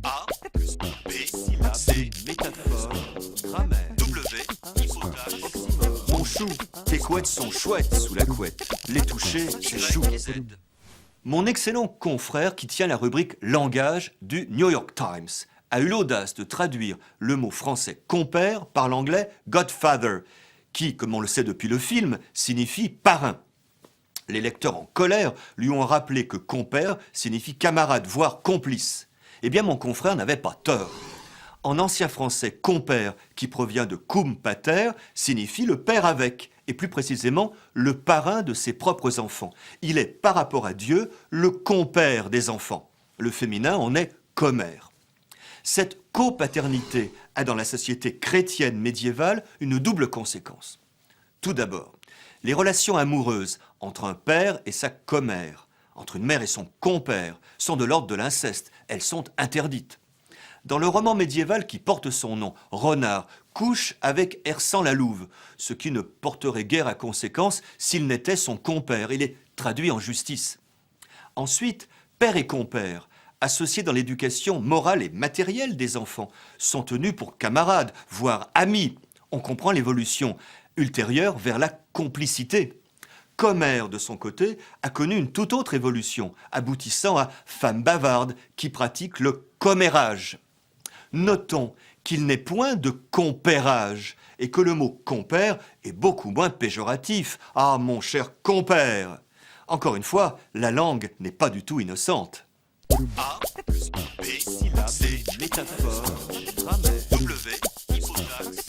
A plus B, C, Métaphore, grammaire, W, hypothèse, mon chou, tes couettes sont chouettes sous la couette. Les toucher, c'est chou. Y, Z. Mon excellent confrère qui tient la rubrique langage du New York Times a eu l'audace de traduire le mot français compère par l'anglais godfather, qui, comme on le sait depuis le film, signifie parrain. Les lecteurs en colère lui ont rappelé que compère signifie camarade, voire complice. Eh bien, mon confrère n'avait pas tort. En ancien français, compère, qui provient de cum pater, signifie le père avec, et plus précisément le parrain de ses propres enfants. Il est, par rapport à Dieu, le compère des enfants. Le féminin en est commère. Cette copaternité a dans la société chrétienne médiévale une double conséquence. Tout d'abord, les relations amoureuses entre un père et sa commère, entre une mère et son compère, sont de l'ordre de l'inceste. Elles sont interdites. Dans le roman médiéval qui porte son nom, Renard couche avec Ersan la Louve, ce qui ne porterait guère à conséquence s'il n'était son compère. Il est traduit en justice. Ensuite, père et compère, associés dans l'éducation morale et matérielle des enfants, sont tenus pour camarades, voire amis. On comprend l'évolution ultérieure vers la complicité. Commère, de son côté, a connu une toute autre évolution, aboutissant à femme bavarde qui pratique le commérage. Notons qu'il n'est point de compérage et que le mot compère est beaucoup moins péjoratif. Ah, mon cher compère! Encore une fois, la langue n'est pas du tout innocente. A plus B, C, Métaphore, grammaire, W, hypothèse,